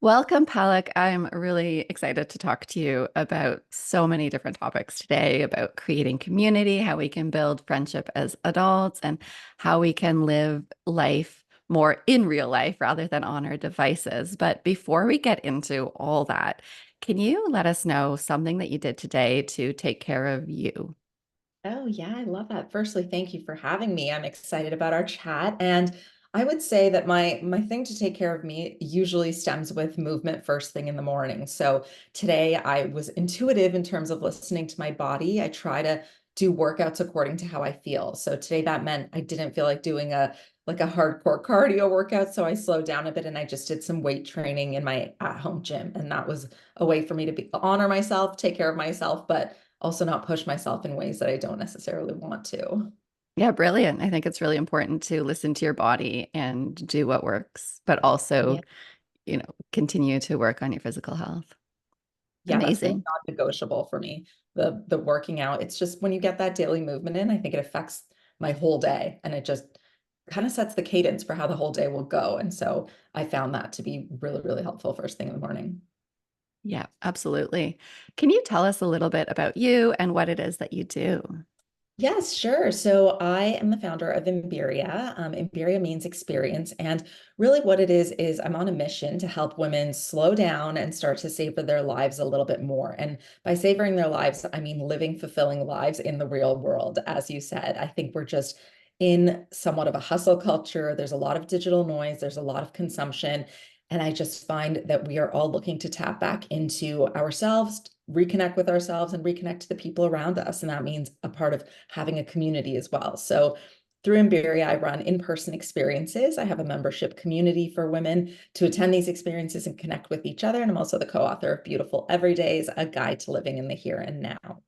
Welcome, Palak. I'm really excited to talk to you about so many different topics today about creating community, how we can build friendship as adults, and how we can live life more in real life rather than on our devices. But before we get into all that, can you let us know something that you did today to take care of you? Oh, yeah, I love that. Firstly, thank you for having me. I'm excited about our chat. And I would say that my thing to take care of me usually stems with movement first thing in the morning. So today I was intuitive in terms of listening to my body. I try to do workouts according to how I feel. So today that meant I didn't feel like doing a hardcore cardio workout. So I slowed down a bit and I just did some weight training in my at-home gym. And that was a way for me to honor myself, take care of myself, but also not push myself in ways that I don't necessarily want to. Yeah, brilliant. I think it's really important to listen to your body and do what works, but Yeah. also, continue to work on your physical health. Yeah, that's been Amazing. non-negotiable for me. The working out, it's just when you get that daily movement in, I think it affects my whole day and it just kind of sets the cadence for how the whole day will go. And so I found that to be really, really helpful first thing in the morning. Yeah, absolutely. Can you tell us a little bit about you and what it is that you do? Yes, sure. So I am the founder of Imberia. Imberia means experience. And really, what it is I'm on a mission to help women slow down and start to savor their lives a little bit more. And by savoring their lives, I mean living fulfilling lives in the real world. As you said, I think we're just in somewhat of a hustle culture. There's a lot of digital noise, there's a lot of consumption. And I just find that we are all looking to tap back into ourselves, reconnect with ourselves, and reconnect to the people around us. And that means a part of having a community as well. So through Imberia, I run in-person experiences. I have a membership community for women to attend these experiences and connect with each other. And I'm also the co-author of Beautiful Everydays, a guide to living in the here and now.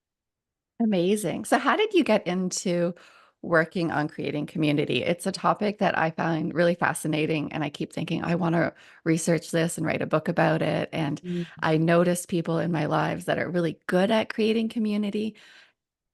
Amazing. So, how did you get into working on creating community? It's a topic that I find really fascinating, and I keep thinking, I want to research this and write a book about it. And I notice people in my lives that are really good at creating community.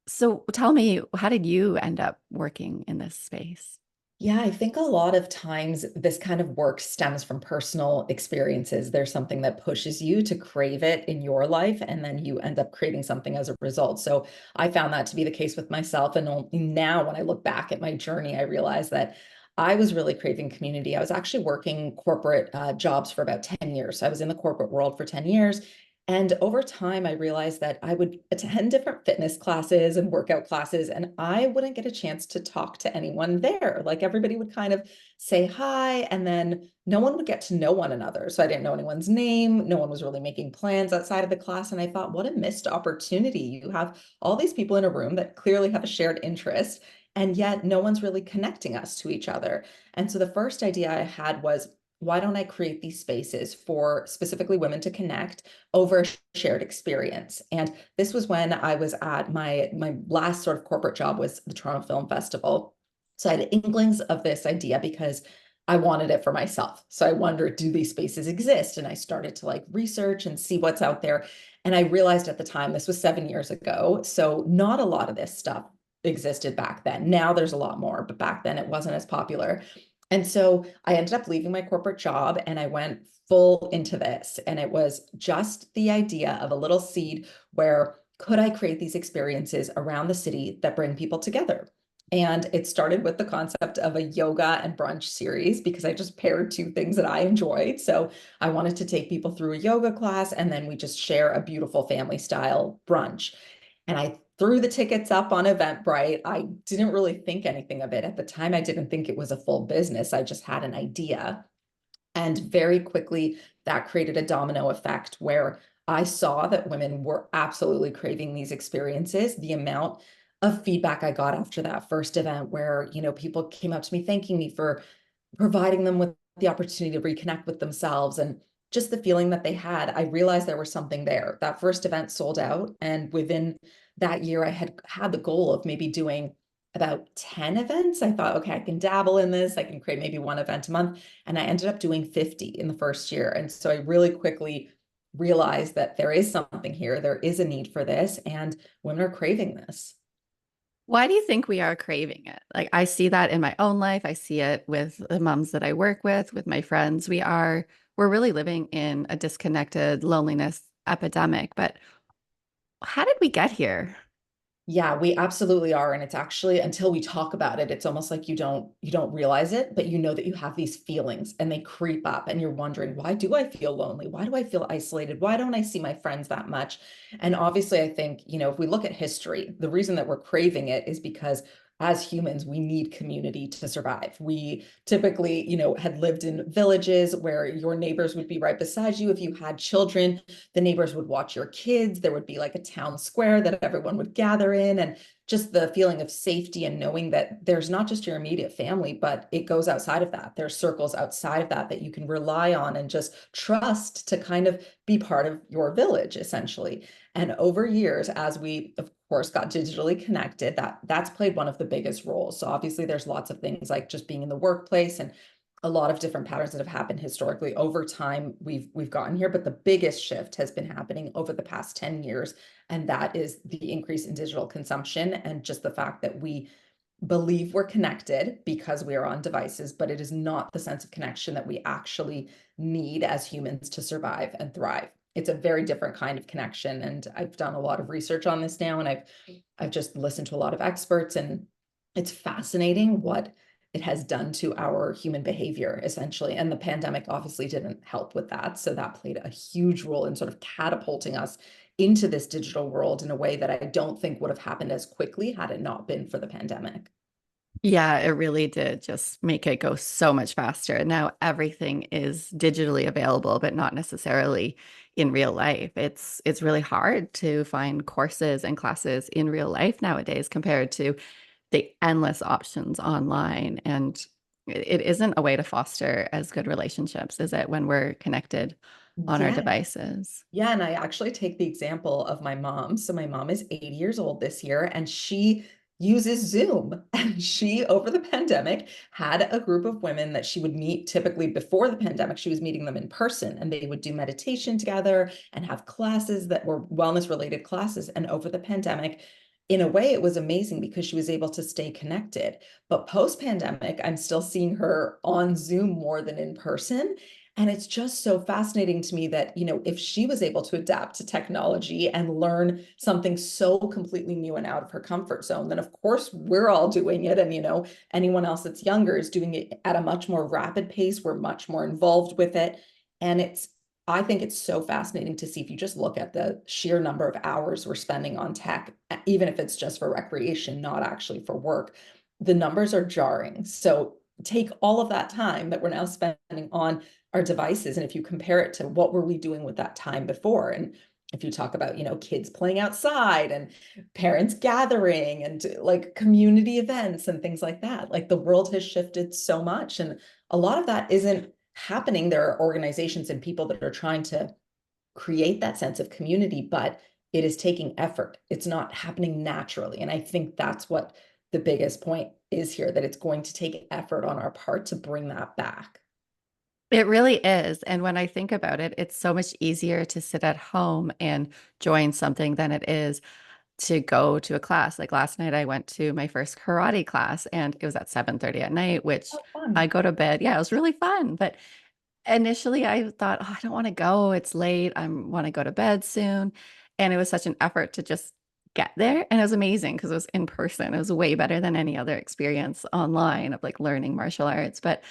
So, tell me, how did you end up working in this space? Yeah, I think a lot of times this kind of work stems from personal experiences. There's something that pushes you to crave it in your life, and then you end up creating something as a result. So I found that to be the case with myself. And only now, when I look back at my journey, I realize that I was really craving community. I was actually working corporate jobs for about 10 years. I was in the corporate world for 10 years. And over time, I realized that I would attend different fitness classes and workout classes, and I wouldn't get a chance to talk to anyone there. Like everybody would kind of say hi, and then no one would get to know one another. So I didn't know anyone's name. No one was really making plans outside of the class. And I thought, what a missed opportunity. You have all these people in a room that clearly have a shared interest, and yet no one's really connecting us to each other. And so the first idea I had was, why don't I create these spaces for specifically women to connect over a shared experience? And this was when I was at my last sort of corporate job was the Toronto Film Festival. So I had inklings of this idea because I wanted it for myself. So I wondered, do these spaces exist? And I started to like research and see what's out there. And I realized at the time, this was 7 years ago, so not a lot of this stuff existed back then. Now there's a lot more, but back then it wasn't as popular. And so I ended up leaving my corporate job and I went full into this. And it was just the idea of a little seed where could I create these experiences around the city that bring people together? And it started with the concept of a yoga and brunch series because I just paired two things that I enjoyed. So I wanted to take people through a yoga class and then we just share a beautiful family style brunch. And I threw the tickets up on Eventbrite. I didn't really think anything of it. At the time, I didn't think it was a full business. I just had an idea. And very quickly, that created a domino effect where I saw that women were absolutely craving these experiences. The amount of feedback I got after that first event, where, people came up to me thanking me for providing them with the opportunity to reconnect with themselves and just the feeling that they had, I realized there was something there. That first event sold out. And within that year, I had the goal of maybe doing about 10 events. I thought, okay, I can dabble in this. I can create maybe one event a month. And I ended up doing 50 in the first year. And so I really quickly realized that there is something here. There is a need for this, and women are craving this. Why do you think we are craving it? Like I see that in my own life. I see it with the moms that I work with my friends. We're really living in a disconnected loneliness epidemic. But how did we get here? Yeah, we absolutely are. And it's actually until we talk about it, it's almost like you don't realize it, but you know that you have these feelings and they creep up and you're wondering, why do I feel lonely? Why do I feel isolated? Why don't I see my friends that much? And obviously, I think, if we look at history, the reason that we're craving it is because as humans, we need community to survive. We typically, had lived in villages where your neighbors would be right beside you. If you had children, the neighbors would watch your kids. There would be like a town square that everyone would gather in. And just the feeling of safety and knowing that there's not just your immediate family, but it goes outside of that. There's circles outside of that that you can rely on and just trust to kind of be part of your village, essentially. And over years, as we, of course, got digitally connected, that's played one of the biggest roles. So obviously, there's lots of things like just being in the workplace and a lot of different patterns that have happened historically over time. We've gotten here, but the biggest shift has been happening over the past 10 years, and that is the increase in digital consumption and just the fact that we believe we're connected because we are on devices, but it is not the sense of connection that we actually need as humans to survive and thrive. It's a very different kind of connection. And I've done a lot of research on this now, and I've just listened to a lot of experts, and it's fascinating what it has done to our human behavior, essentially. And the pandemic obviously didn't help with that. So that played a huge role in sort of catapulting us into this digital world in a way that I don't think would have happened as quickly had it not been for the pandemic. Yeah, it really did just make it go so much faster. Now everything is digitally available, but not necessarily in real life. It's really hard to find courses and classes in real life nowadays compared to the endless options online. And it isn't a way to foster as good relationships, is it, when we're connected on our Yeah. devices? Yeah, and I actually take the example of my mom. So my mom is 80 years old this year, and she uses Zoom. And she, over the pandemic, had a group of women that she would meet. Typically before the pandemic, she was meeting them in person, and they would do meditation together and have classes that were wellness related classes. And over the pandemic, in a way, it was amazing because she was able to stay connected. But post pandemic, I'm still seeing her on Zoom more than in person. And it's just so fascinating to me that, if she was able to adapt to technology and learn something so completely new and out of her comfort zone, then of course we're all doing it. And, anyone else that's younger is doing it at a much more rapid pace. We're much more involved with it. And I think it's so fascinating to see if you just look at the sheer number of hours we're spending on tech, even if it's just for recreation, not actually for work. The numbers are jarring. So take all of that time that we're now spending on our devices, and if you compare it to what were we doing with that time before, and if you talk about kids playing outside and parents gathering and like community events and things like that, like the world has shifted so much, and a lot of that isn't happening. There are organizations and people that are trying to create that sense of community, but it is taking effort. It's not happening naturally, and I think that's what the biggest point is here, that it's going to take effort on our part to bring that back. It really is. And when I think about it, it's so much easier to sit at home and join something than it is to go to a class. Like last night, I went to my first karate class and it was at 7:30 at night, which Oh, I fun. go to bed. Yeah, it was really fun. But initially, I thought, oh, I don't want to go. It's late. I want to go to bed soon. And it was such an effort to just get there. And it was amazing because it was in person. It was way better than any other experience online of like learning martial arts. But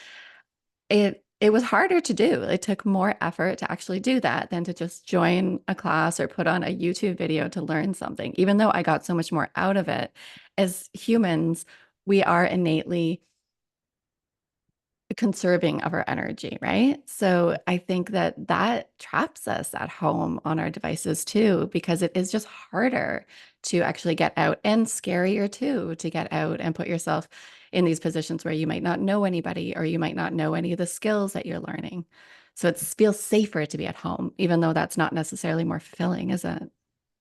it was harder to do. It took more effort to actually do that than to just join a class or put on a YouTube video to learn something. Even though I got so much more out of it, as humans, we are innately conserving of our energy, right? So I think that that traps us at home on our devices too, because it is just harder to actually get out and scarier too to get out and put yourself in these positions where you might not know anybody or you might not know any of the skills that you're learning. So it feels safer to be at home, even though that's not necessarily more fulfilling, is it?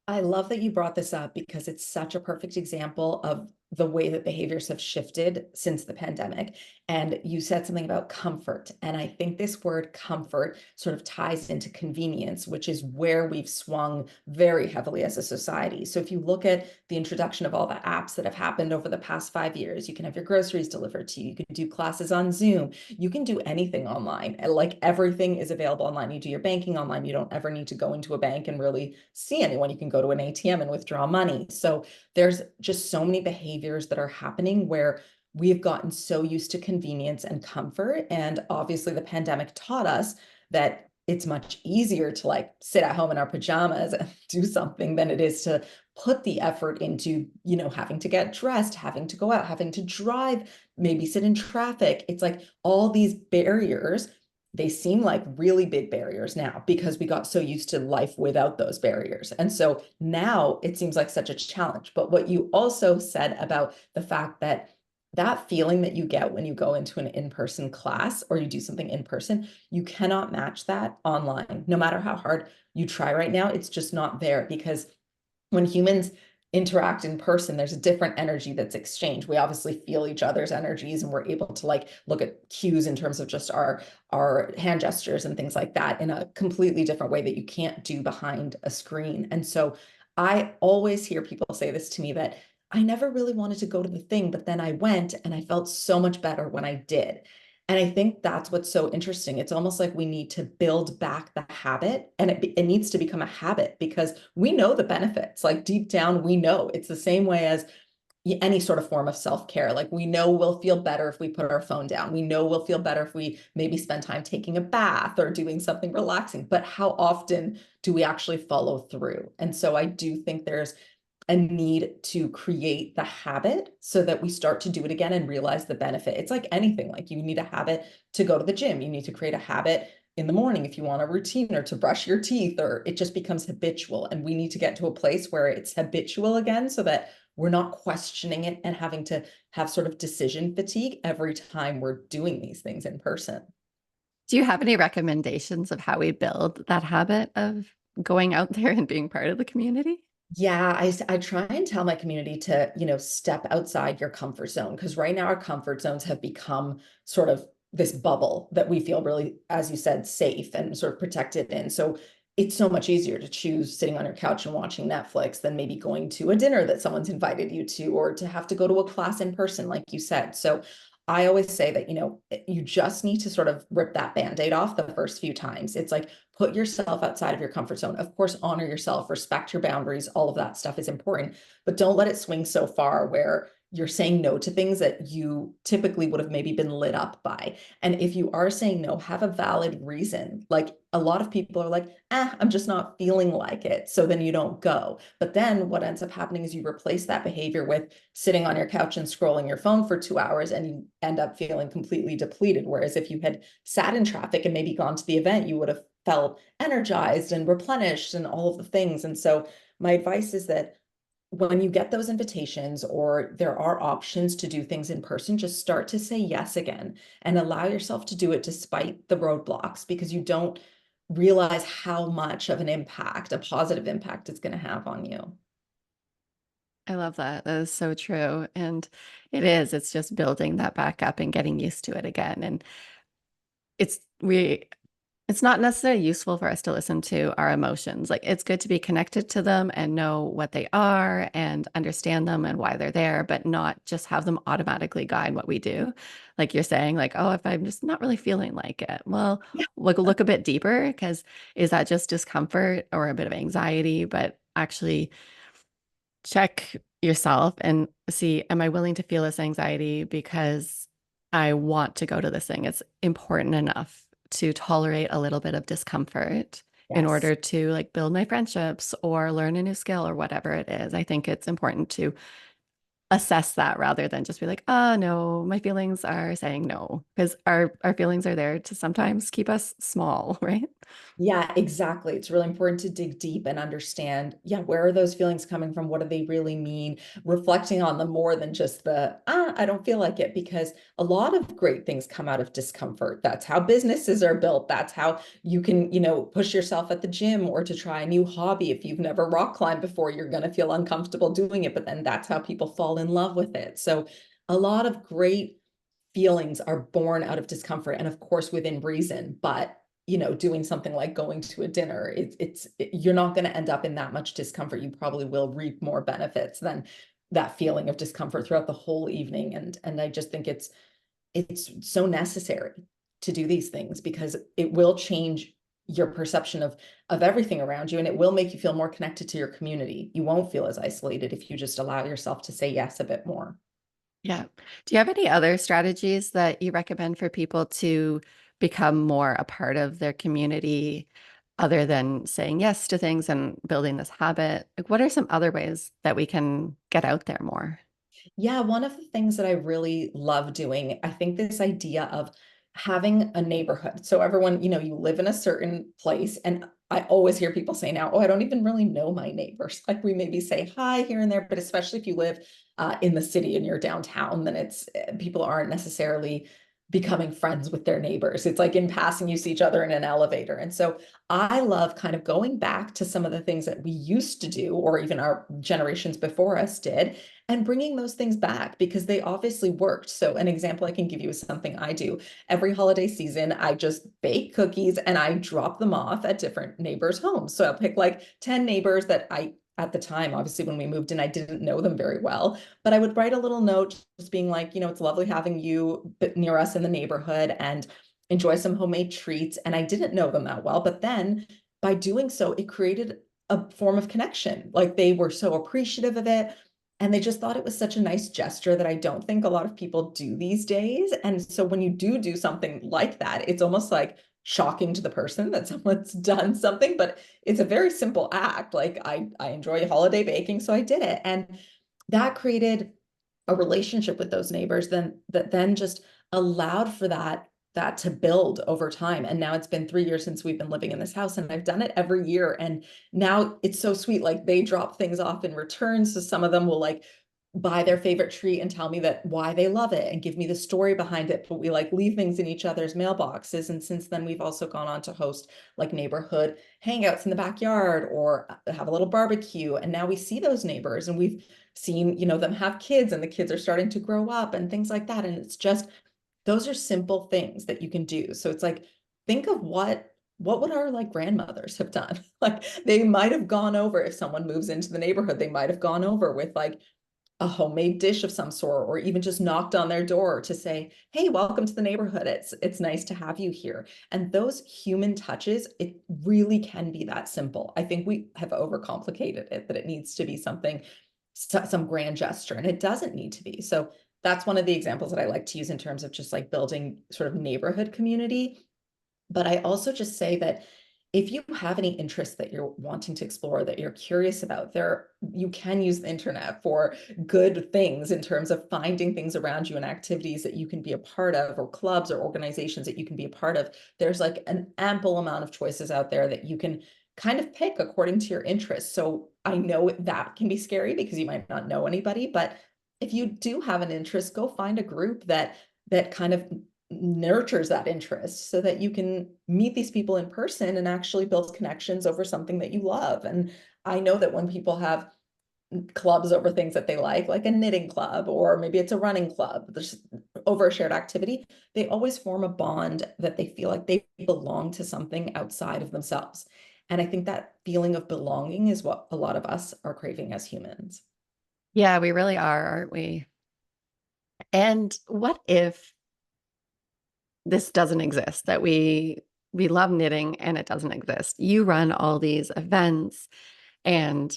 I love that you brought this up because it's such a perfect example of the way that behaviors have shifted since the pandemic. And you said something about comfort. And I think this word comfort sort of ties into convenience, which is where we've swung very heavily as a society. So if you look at the introduction of all the apps that have happened over the past 5 years, you can have your groceries delivered to you, you can do classes on Zoom, you can do anything online. Like everything is available online. You do your banking online. You don't ever need to go into a bank and really see anyone. You can go to an ATM and withdraw money. So there's just so many behaviors that are happening where we've gotten so used to convenience and comfort. And obviously, the pandemic taught us that it's much easier to like sit at home in our pajamas and do something than it is to put the effort into, having to get dressed, having to go out, having to drive, maybe sit in traffic. It's like all these barriers, they seem like really big barriers now because we got so used to life without those barriers. And so now it seems like such a challenge. But what you also said about the fact that that feeling that you get when you go into an in-person class or you do something in person, you cannot match that online. No matter how hard you try right now, it's just not there because when humans interact in person, there's a different energy that's exchanged. We obviously feel each other's energies and we're able to like look at cues in terms of just our hand gestures and things like that in a completely different way that you can't do behind a screen. And so I always hear people say this to me that I never really wanted to go to the thing, but then I went and I felt so much better when I did. And I think that's what's so interesting. It's almost like we need to build back the habit and it needs to become a habit because we know the benefits. Like deep down, we know it's the same way as any sort of form of self-care. Like we know we'll feel better if we put our phone down. We know we'll feel better if we maybe spend time taking a bath or doing something relaxing. But how often do we actually follow through? And so I do think there's a need to create the habit so that we start to do it again and realize the benefit. It's like anything, like you need a habit to go to the gym. You need to create a habit in the morning if you want a routine or to brush your teeth, or it just becomes habitual. And we need to get to a place where it's habitual again so that we're not questioning it and having to have sort of decision fatigue every time we're doing these things in person. Do you have any recommendations of how we build that habit of going out there and being part of the community? Yeah, I try and tell my community to, step outside your comfort zone because right now our comfort zones have become sort of this bubble that we feel really, as you said, safe and sort of protected in. So it's so much easier to choose sitting on your couch and watching Netflix than maybe going to a dinner that someone's invited you to or to have to go to a class in person, like you said. So I always say that, you just need to sort of rip that band-aid off the first few times. It's like put yourself outside of your comfort zone. Of course, honor yourself, respect your boundaries, all of that stuff is important, but don't let it swing so far where you're saying no to things that you typically would have maybe been lit up by. And if you are saying no, have a valid reason. Like a lot of people are like, I'm just not feeling like it. So then you don't go. But then what ends up happening is you replace that behavior with sitting on your couch and scrolling your phone for 2 hours and you end up feeling completely depleted. Whereas if you had sat in traffic and maybe gone to the event, you would have felt energized and replenished and all of the things. And so my advice is that when you get those invitations or there are options to do things in person, just start to say yes again and allow yourself to do it despite the roadblocks because you don't realize how much of an impact, a positive impact it's going to have on you. I love that. That is so true. And it's just building that back up and getting used to it again. And it's we it's not necessarily useful for us to listen to our emotions. Like it's good to be connected to them and know what they are and understand them and why they're there, but not just have them automatically guide what we do. Like you're saying, like, oh, if I'm just not really feeling like it, well, look a bit deeper because is that just discomfort or a bit of anxiety? But actually check yourself and see, am I willing to feel this anxiety because I want to go to this thing? It's important enough to tolerate a little bit of discomfort in Yes. order to like build my friendships or learn a new skill or whatever it is. I think it's important to assess that rather than just be like, oh no, my feelings are saying no. Because our feelings are there to sometimes keep us small, right? Yeah, exactly. It's really important to dig deep and understand, yeah, where are those feelings coming from? What do they really mean? Reflecting on them more than just I don't feel like it, because a lot of great things come out of discomfort. That's how businesses are built. That's how you can, push yourself at the gym or to try a new hobby. If you've never rock climbed before, you're going to feel uncomfortable doing it, but then that's how people fall in love with it. So a lot of great feelings are born out of discomfort and of course within reason, but doing something like going to a dinner, you're not going to end up in that much discomfort. You probably will reap more benefits than that feeling of discomfort throughout the whole evening. And I just think it's so necessary to do these things because it will change your perception of everything around you, and it will make you feel more connected to your community. You won't feel as isolated if you just allow yourself to say yes a bit more. Yeah. Do you have any other strategies that you recommend for people to become more a part of their community other than saying yes to things and building this habit? Like, what are some other ways that we can get out there more? Yeah, one of the things that I really love doing, I think this idea of having a neighborhood. So everyone, you live in a certain place, and I always hear people say now, oh, I don't even really know my neighbors. Like we maybe say hi here and there, but especially if you live in the city and you're downtown, then people aren't necessarily becoming friends with their neighbors. It's like in passing, you see each other in an elevator. And so I love kind of going back to some of the things that we used to do, or even our generations before us did, and bringing those things back because they obviously worked. So an example I can give you is something I do every holiday season. I just bake cookies and I drop them off at different neighbors' homes. So I'll pick like 10 neighbors that at the time, obviously when we moved in, I didn't know them very well, but I would write a little note just being like, it's lovely having you near us in the neighborhood and enjoy some homemade treats. And I didn't know them that well, but then by doing so, it created a form of connection. Like they were so appreciative of it. And they just thought it was such a nice gesture that I don't think a lot of people do these days. And so when you do something like that, it's almost like shocking to the person that someone's done something, but it's a very simple act. Like I enjoy holiday baking, so I did it. And that created a relationship with those neighbors then just allowed for that to build over time. And now it's been 3 years since we've been living in this house, and I've done it every year. And now it's so sweet. Like they drop things off in return. So some of them will like buy their favorite treat and tell me that why they love it and give me the story behind it. But we like leave things in each other's mailboxes. And since then, we've also gone on to host like neighborhood hangouts in the backyard or have a little barbecue. And now we see those neighbors and we've seen, them have kids and the kids are starting to grow up and things like that. And it's just, those are simple things that you can do. So it's like, think of what would our like grandmothers have done? Like they might have gone over, if someone moves into the neighborhood, they might have gone over with like a homemade dish of some sort, or even just knocked on their door to say, hey, welcome to the neighborhood. It's nice to have you here. And those human touches, it really can be that simple. I think we have overcomplicated it, that it needs to be something, some grand gesture, and it doesn't need to be. So that's one of the examples that I like to use in terms of just like building sort of neighborhood community. But I also just say that if you have any interests that you're wanting to explore, that you're curious about, you can use the internet for good things in terms of finding things around you and activities that you can be a part of, or clubs or organizations that you can be a part of. There's like an ample amount of choices out there that you can kind of pick according to your interests. So I know that can be scary because you might not know anybody, but if you do have an interest, go find a group that kind of nurtures that interest so that you can meet these people in person and actually build connections over something that you love. And I know that when people have clubs over things that they like a knitting club, or maybe it's a running club, there's over a shared activity, they always form a bond that they feel like they belong to something outside of themselves. And I think that feeling of belonging is what a lot of us are craving as humans. Yeah, we really are, aren't we? And what if this doesn't exist, that we love knitting and it doesn't exist? You run all these events, and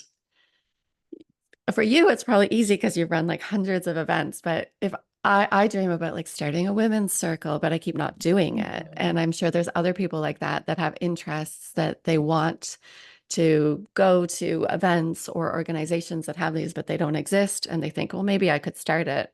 for you it's probably easy because you run like hundreds of events, but if I dream about like starting a women's circle, but I keep not doing it. Mhm. And I'm sure there's other people like that that have interests that they want to go to events or organizations that have these, but they don't exist. And they think, well, maybe I could start it.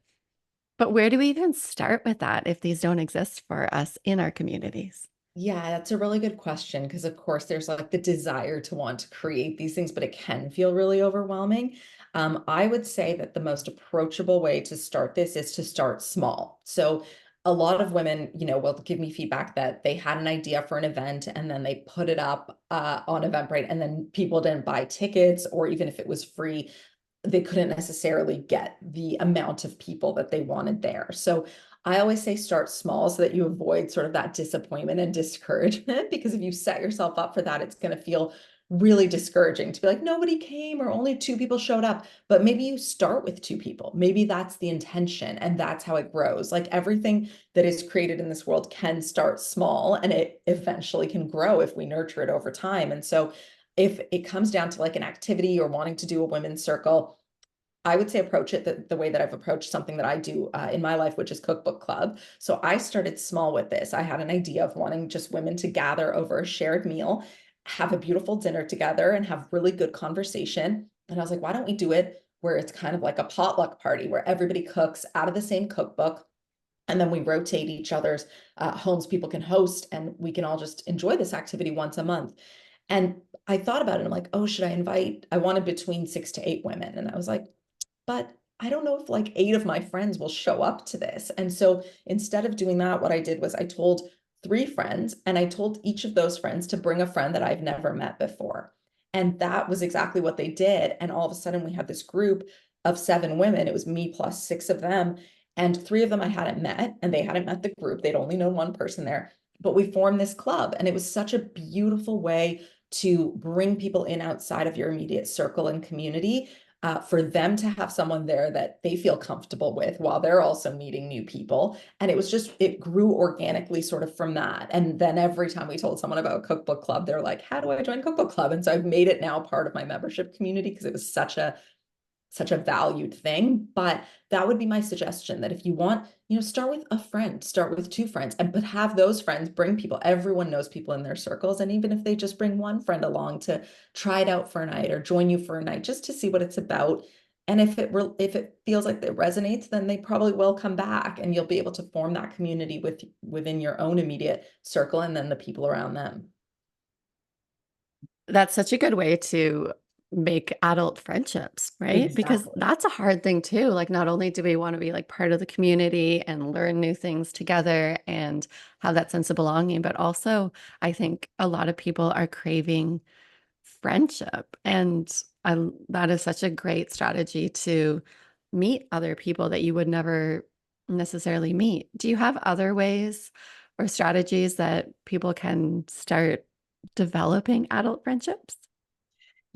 But where do we even start with that if these don't exist for us in our communities? Yeah, that's a really good question because, of course, there's like the desire to want to create these things, but it can feel really overwhelming. I would say that the most approachable way to start this is to start small. So, a lot of women, will give me feedback that they had an idea for an event and then they put it up on Eventbrite, and then people didn't buy tickets, or even if it was free, they couldn't necessarily get the amount of people that they wanted there. So I always say start small so that you avoid sort of that disappointment and discouragement, because if you set yourself up for that, it's going to feel really discouraging to be like, nobody came or only two people showed up. But maybe you start with two people. Maybe that's the intention and that's how it grows. Like everything that is created in this world can start small and it eventually can grow if we nurture it over time. And so if it comes down to like an activity or wanting to do a women's circle, I would say approach it the way that I've approached something that I do in my life, which is cookbook club. So I started small with this. I had an idea of wanting just women to gather over a shared meal, have a beautiful dinner together, and have really good conversation. And I was like, why don't we do it where it's kind of like a potluck party where everybody cooks out of the same cookbook? And then we rotate each other's homes people can host, and we can all just enjoy this activity once a month. And I thought about it. I'm like, oh, should I invite? I wanted between 6 to 8 women. And I was like, but I don't know if like 8 of my friends will show up to this. And so instead of doing that, what I did was I told 3 friends, and I told each of those friends to bring a friend that I've never met before. And that was exactly what they did. And all of a sudden, we had this group of 7 women. It was me plus 6 of them. And 3 of them I hadn't met, and they hadn't met the group. They'd only known one person there. But we formed this club, and it was such a beautiful way to bring people in outside of your immediate circle and community, for them to have someone there that they feel comfortable with while they're also meeting new people. And it was just, it grew organically sort of from that. And then every time we told someone about cookbook club, they're like, how do I join cookbook club? And so I've made it now part of my membership community because it was such a valued thing. But that would be my suggestion, that if you want, start with a friend, start with 2 friends, but have those friends bring people. Everyone knows people in their circles. And even if they just bring one friend along to try it out for a night or join you for a night, just to see what it's about. And if it feels like it resonates, then they probably will come back, and you'll be able to form that community within your own immediate circle and then the people around them. That's such a good way to make adult friendships, right? Because Exactly. that's a hard thing too. Like, not only do we want to be like part of the community and learn new things together and have that sense of belonging, but also I think a lot of people are craving friendship. And that is such a great strategy to meet other people that you would never necessarily meet. Do you have other ways or strategies that people can start developing adult friendships?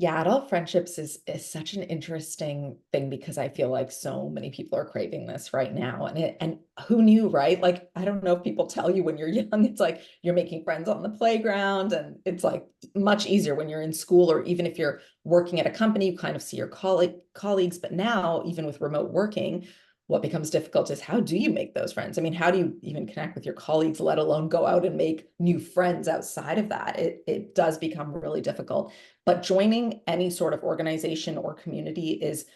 Yeah, adult friendships is such an interesting thing because I feel like so many people are craving this right now. And who knew, right? Like, I don't know if people tell you when you're young, it's like you're making friends on the playground, and it's like much easier when you're in school, or even if you're working at a company, you kind of see your colleagues. But now, even with remote working, what becomes difficult is, how do you make those friends? I mean, how do you even connect with your colleagues, let alone go out and make new friends outside of that? It does become really difficult. But joining any sort of organization or community is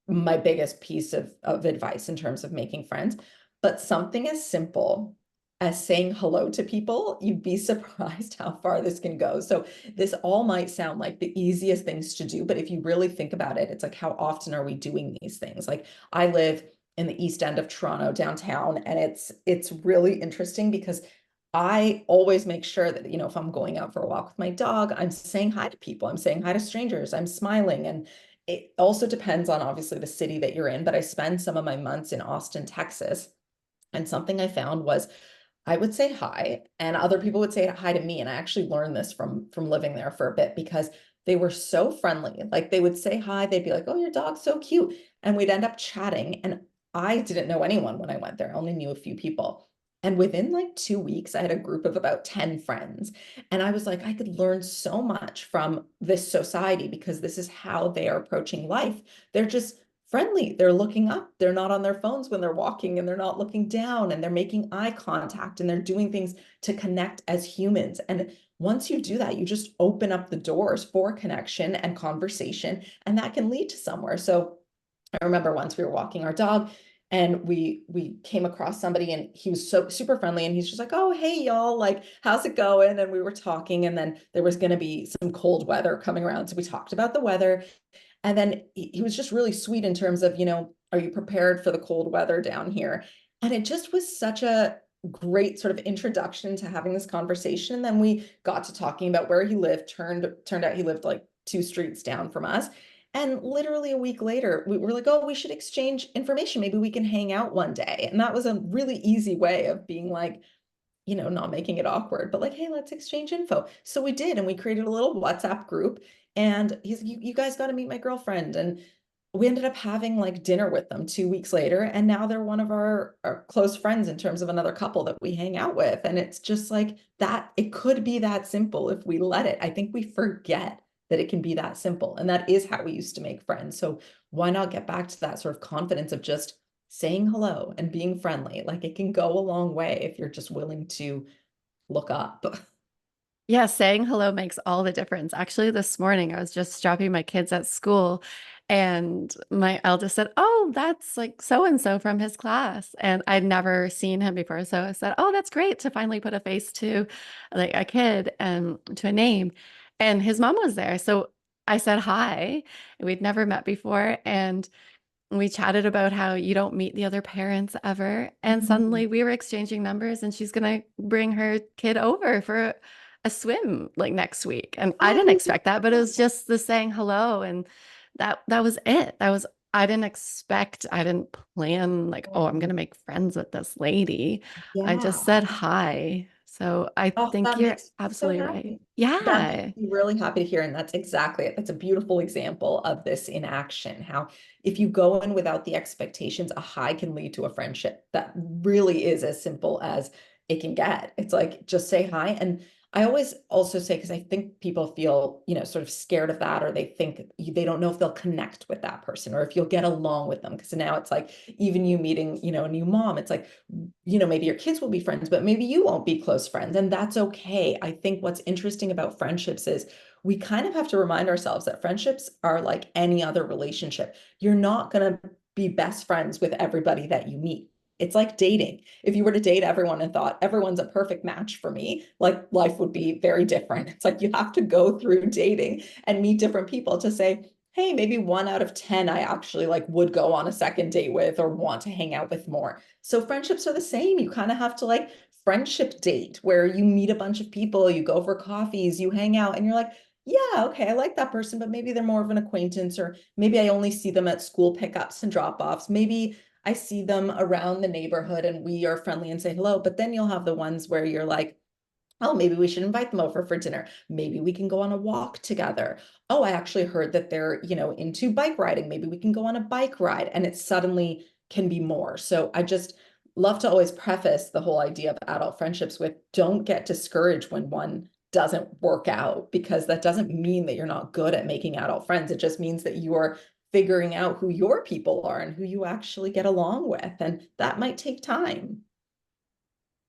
my biggest piece of advice in terms of making friends. But something as simple as saying hello to people, you'd be surprised how far this can go. So this all might sound like the easiest things to do, but if you really think about it, it's like, how often are we doing these things? Like, I live in the East End of Toronto downtown, and it's really interesting because I always make sure that, if I'm going out for a walk with my dog, I'm saying hi to people, I'm saying hi to strangers, I'm smiling. And it also depends on obviously the city that you're in, but I spend some of my months in Austin, Texas. And something I found was, I would say hi, and other people would say hi to me. And I actually learned this from living there for a bit, because they were so friendly. Like, they would say hi, they'd be like, "Oh, your dog's so cute," and we'd end up chatting. And I didn't know anyone when I went there. I only knew a few people. And within like 2 weeks, I had a group of about 10 friends. And I was like, I could learn so much from this society, because this is how they are approaching life. They're just friendly. They're looking up. They're not on their phones when they're walking, and they're not looking down, and they're making eye contact, and they're doing things to connect as humans. And once you do that, you just open up the doors for connection and conversation, and that can lead to somewhere. So I remember once we were walking our dog, and we came across somebody, and he was so super friendly, and he's just like, "Oh, hey y'all, like, how's it going?" And we were talking, and then there was going to be some cold weather coming around, so we talked about the weather. And then he was just really sweet in terms of, are you prepared for the cold weather down here? And it just was such a great sort of introduction to having this conversation. And then we got to talking about where he lived. Turned out he lived like 2 streets down from us. And literally a week later, we were like, oh, we should exchange information. Maybe we can hang out one day. And that was a really easy way of being like, not making it awkward, but like, hey, let's exchange info. So we did, and we created a little WhatsApp group. And he's like, you guys got to meet my girlfriend. And we ended up having like dinner with them 2 weeks later. And now they're one of our close friends in terms of another couple that we hang out with. And it's just like that, it could be that simple if we let it. I think we forget that it can be that simple. And that is how we used to make friends. So why not get back to that sort of confidence of just saying hello and being friendly? Like it can go a long way if you're just willing to look up. Yeah, saying hello makes all the difference. Actually, this morning I was just dropping my kids at school and my eldest said, "Oh, that's like so and so from his class." And I'd never seen him before. So I said, "Oh, that's great to finally put a face to like a kid and to a name." And his mom was there. So I said hi. We'd never met before. And we chatted about how you don't meet the other parents ever. And Mhm. suddenly we were exchanging numbers and she's going to bring her kid over for a swim like next week. And I didn't Oh, expect that, but it was just the saying hello and that was it. That was I didn't expect, I didn't plan like, oh, I'm going wow. to make friends with this lady. I Yeah. just said hi. So I Oh, think that you're makes me so absolutely right. happy. That makes Yeah. me really happy to hear. And that's exactly it. That's a beautiful example of this in action. How if you go in without the expectations, a high can lead to a friendship. That really is as simple as it can get. It's like just say hi. And I always also say, because I think people feel, sort of scared of that, or they think they don't know if they'll connect with that person or if you'll get along with them. Because now it's like even you meeting, a new mom, it's like, maybe your kids will be friends, but maybe you won't be close friends. And that's okay. I think what's interesting about friendships is we kind of have to remind ourselves that friendships are like any other relationship. You're not going to be best friends with everybody that you meet. It's like dating. If you were to date everyone and thought everyone's a perfect match for me, like life would be very different. It's like you have to go through dating and meet different people to say, hey, maybe 1 out of 10 I actually like would go on a second date with or want to hang out with more. So friendships are the same. You kind of have to like friendship date where you meet a bunch of people, you go for coffees, you hang out, and you're like, yeah, okay, I like that person, but maybe they're more of an acquaintance, or maybe I only see them at school pickups and drop offs. Maybe I see them around the neighborhood and we are friendly and say hello. But then you'll have the ones where you're like, oh, maybe we should invite them over for dinner. Maybe we can go on a walk together. Oh, I actually heard that they're, into bike riding. Maybe we can go on a bike ride. And it suddenly can be more. So I just love to always preface the whole idea of adult friendships with don't get discouraged when one doesn't work out, because that doesn't mean that you're not good at making adult friends. It just means that you are figuring out who your people are and who you actually get along with. And that might take time.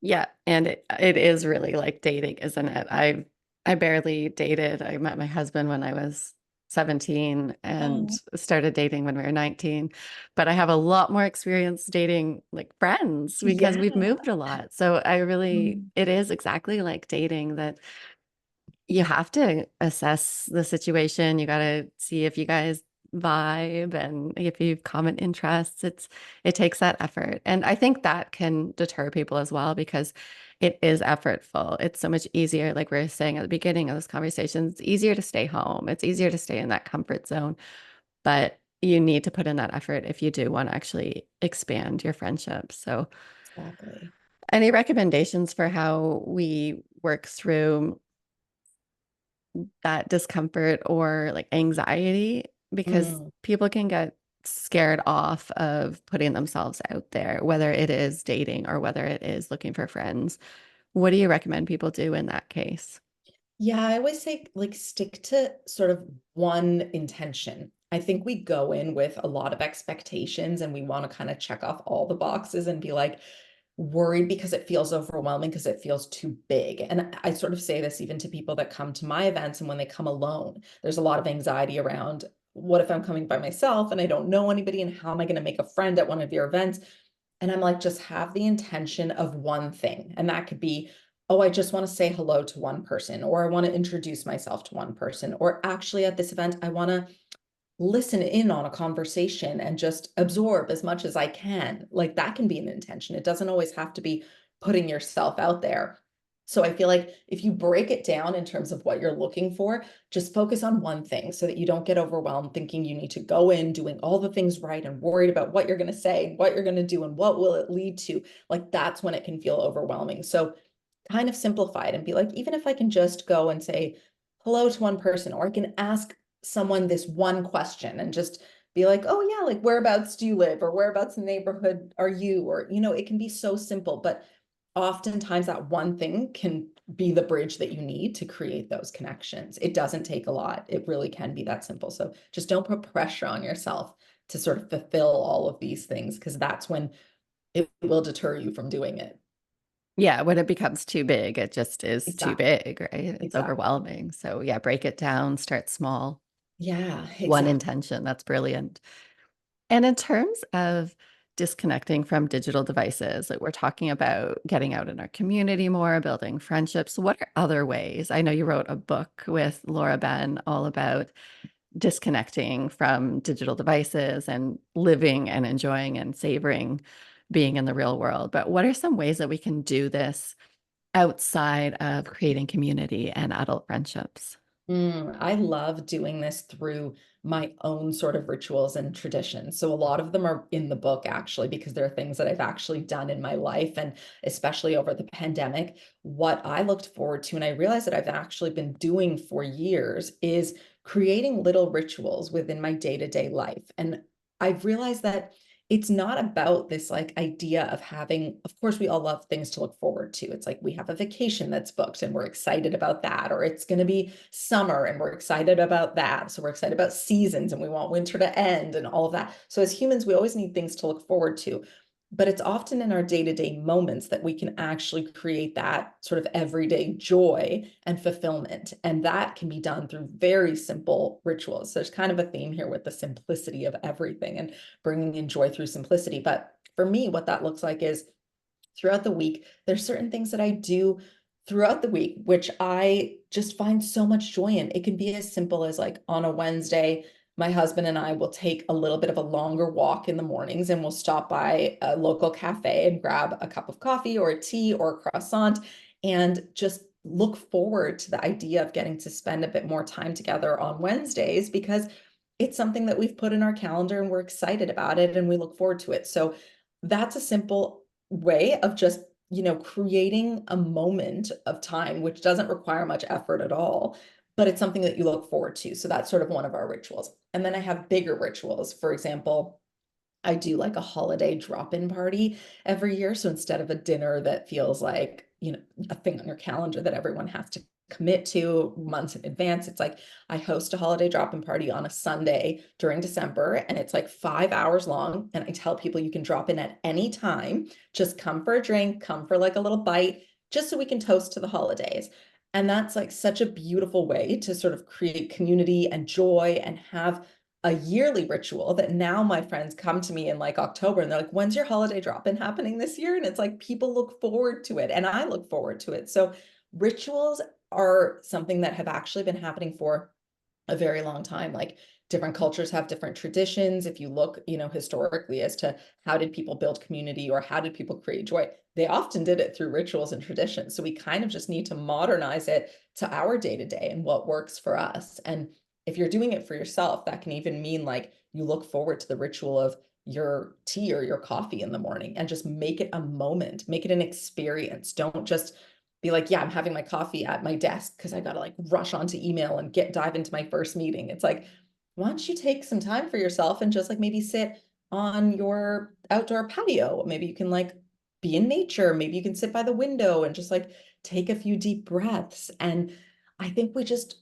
Yeah, and it is really like dating, isn't it? I barely dated. I met my husband when I was 17 and Oh, started dating when we were 19. But I have a lot more experience dating like friends because yeah. we've moved a lot. So I really, Mm, it is exactly like dating that you have to assess the situation. You got to see if you guys vibe and if you've common interests. It takes that effort. And I think that can deter people as well because it is effortful. It's so much easier, like we were saying at the beginning of this conversation, it's easier to stay home. It's easier to stay in that comfort zone, but you need to put in that effort if you do want to actually expand your friendship. So, exactly. any recommendations for how we work through that discomfort or like anxiety because Mm. people can get scared off of putting themselves out there, whether it is dating or whether it is looking for friends. What do you recommend people do in that case? Yeah, I always say like stick to sort of one intention. I think we go in with a lot of expectations and we want to kind of check off all the boxes and be like worried because it feels overwhelming because it feels too big. And I sort of say this even to people that come to my events and when they come alone, there's a lot of anxiety around what if I'm coming by myself and I don't know anybody and how am I going to make a friend at one of your events? And I'm like, just have the intention of one thing. And that could be, oh, I just want to say hello to one person, or I want to introduce myself to one person, or actually at this event, I want to listen in on a conversation and just absorb as much as I can. Like that can be an intention. It doesn't always have to be putting yourself out there. So I feel like if you break it down in terms of what you're looking for, just focus on one thing so that you don't get overwhelmed thinking you need to go in doing all the things right and worried about what you're going to say, what you're going to do, and what will it lead to. Like that's when it can feel overwhelming. So kind of simplify it and be like, even if I can just go and say hello to one person, or I can ask someone this one question and just be like, oh yeah, like whereabouts do you live, or whereabouts in the neighborhood are you, or it can be so simple, but oftentimes that one thing can be the bridge that you need to create those connections. It doesn't take a lot. It really can be that simple. So just don't put pressure on yourself to sort of fulfill all of these things, because that's when it will deter you from doing it. Yeah, when it becomes too big, it just is too Exactly. big, right? It's Exactly. overwhelming. So yeah, break it down, start small, Yeah, one exactly. intention. That's brilliant. And in terms of disconnecting from digital devices, like we're talking about getting out in our community more, building friendships. What are other ways? I know you wrote a book with Laura Ben all about disconnecting from digital devices and living and enjoying and savoring being in the real world. But what are some ways that we can do this outside of creating community and adult friendships? I love doing this through my own sort of rituals and traditions. So a lot of them are in the book actually, because there are things that I've actually done in my life. And especially over the pandemic, what I looked forward to, and I realized that I've actually been doing for years, is creating little rituals within my day-to-day life. And I've realized that it's not about this like idea of having, of course, we all love things to look forward to. It's like we have a vacation that's booked and we're excited about that, or it's going to be summer and we're excited about that. So we're excited about seasons and we want winter to end and all of that. So as humans, we always need things to look forward to. But it's often in our day-to-day moments that we can actually create that sort of everyday joy and fulfillment. And that can be done through very simple rituals. So there's kind of a theme here with the simplicity of everything and bringing in joy through simplicity. But for me, what that looks like is throughout the week, there's certain things that I do throughout the week, which I just find so much joy in. It can be as simple as like on a Wednesday, my husband and I will take a little bit of a longer walk in the mornings and we'll stop by a local cafe and grab a cup of coffee or a tea or a croissant and just look forward to the idea of getting to spend a bit more time together on Wednesdays, because it's something that we've put in our calendar and we're excited about it and we look forward to it. So that's a simple way of just, creating a moment of time, which doesn't require much effort at all, but it's something that you look forward to. So that's sort of one of our rituals. And then I have bigger rituals. For example, I do like a holiday drop-in party every year. So instead of a dinner that feels like, a thing on your calendar that everyone has to commit to months in advance, it's like I host a holiday drop-in party on a Sunday during December, and it's like 5 hours long. And I tell people you can drop in at any time. Just come for a drink, come for like a little bite, just so we can toast to the holidays. And that's like such a beautiful way to sort of create community and joy and have a yearly ritual that now my friends come to me in like October and they're like, when's your holiday drop-in happening this year? And it's like people look forward to it and I look forward to it. So rituals are something that have actually been happening for a very long time. Like different cultures have different traditions. If you look, historically as to how did people build community or how did people create joy, they often did it through rituals and traditions. So we kind of just need to modernize it to our day to day and what works for us. And if you're doing it for yourself, that can even mean like you look forward to the ritual of your tea or your coffee in the morning and just make it a moment, make it an experience. Don't just be like, yeah, I'm having my coffee at my desk because I gotta like rush onto email and dive into my first meeting. It's like, why don't you take some time for yourself and just like maybe sit on your outdoor patio? Maybe you can like be in nature. Maybe you can sit by the window and just like take a few deep breaths. And I think we just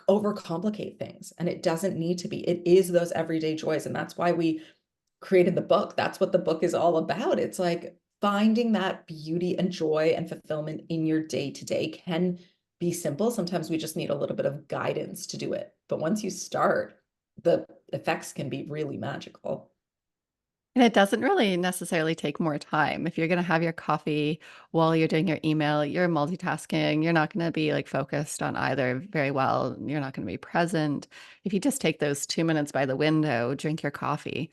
overcomplicate things and it doesn't need to be. It is those everyday joys. And that's why we created the book. That's what the book is all about. It's like finding that beauty and joy and fulfillment in your day to day can be simple. Sometimes we just need a little bit of guidance to do it. But once you start, the effects can be really magical. And it doesn't really necessarily take more time. If you're going to have your coffee while you're doing your email, you're multitasking. You're not going to be like focused on either very well. You're not going to be present. If you just take those 2 minutes by the window, drink your coffee,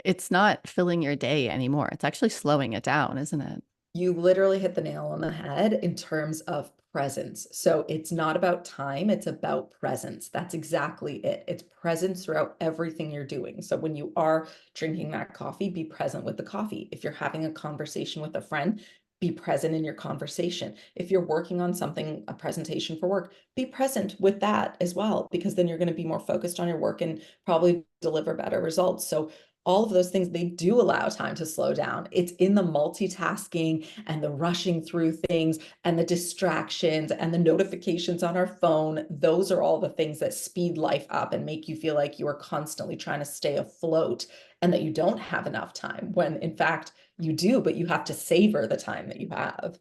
it's not filling your day anymore. It's actually slowing it down, isn't it? You literally hit the nail on the head in terms of presence. So it's not about time, it's about presence. That's exactly it. It's presence throughout everything you're doing. So when you are drinking that coffee, be present with the coffee. If you're having a conversation with a friend, be present in your conversation. If you're working on something, a presentation for work, be present with that as well, because then you're going to be more focused on your work and probably deliver better results. So all of those things, they do allow time to slow down. It's in the multitasking and the rushing through things and the distractions and the notifications on our phone. Those are all the things that speed life up and make you feel like you are constantly trying to stay afloat and that you don't have enough time, when in fact you do, but you have to savor the time that you have.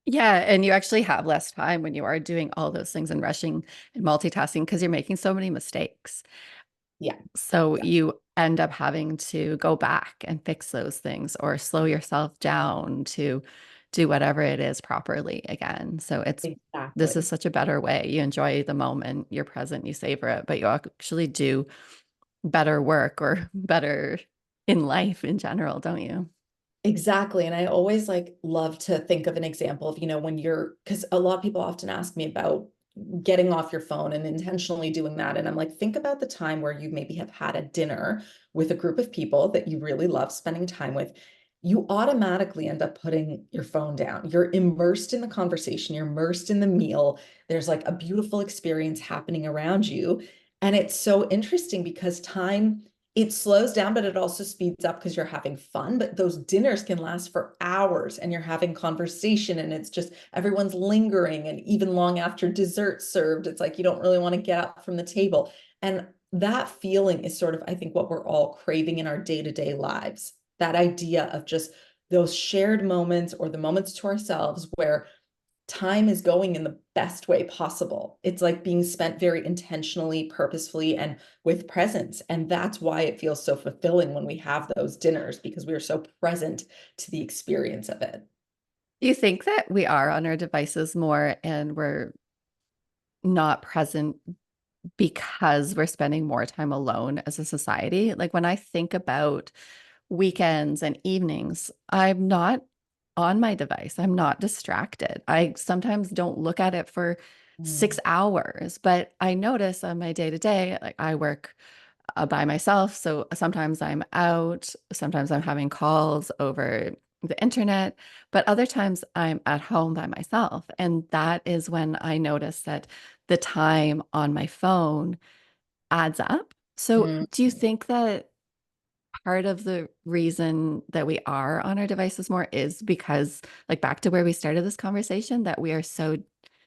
Yeah, and you actually have less time when you are doing all those things and rushing and multitasking because you're making so many mistakes. Yeah. So you end up having to go back and fix those things or slow yourself down to do whatever it is properly again. So this is Exactly. such a better way. You enjoy the moment, you're present, you savor it, but you actually do better work or better in life in general, don't you? Exactly. And I always like love to think of an example of, when you're, because a lot of people often ask me about getting off your phone and intentionally doing that. And I'm like, think about the time where you maybe have had a dinner with a group of people that you really love spending time with. You automatically end up putting your phone down. You're immersed in the conversation, you're immersed in the meal. There's like a beautiful experience happening around you. And it's so interesting because time, it slows down, but it also speeds up because you're having fun. But those dinners can last for hours and you're having conversation and it's just everyone's lingering. And even long after dessert's served, it's like you don't really want to get up from the table. And that feeling is sort of, I think, what we're all craving in our day-to-day lives. That idea of just those shared moments or the moments to ourselves where time is going in the best way possible. It's like being spent very intentionally, purposefully, and with presence. And that's why it feels so fulfilling when we have those dinners, because we are so present to the experience of it. Do you think that we are on our devices more and we're not present because we're spending more time alone as a society? Like when I think about weekends and evenings, I'm not on my device. I'm not distracted. I sometimes don't look at it for Mm, 6 hours, but I notice on my day to day, like I work by myself. So sometimes I'm out, sometimes I'm having calls over the internet, but other times I'm at home by myself. And that is when I notice that the time on my phone adds up. So mm. do you think that part of the reason that we are on our devices more is because, like, back to where we started this conversation, that we are so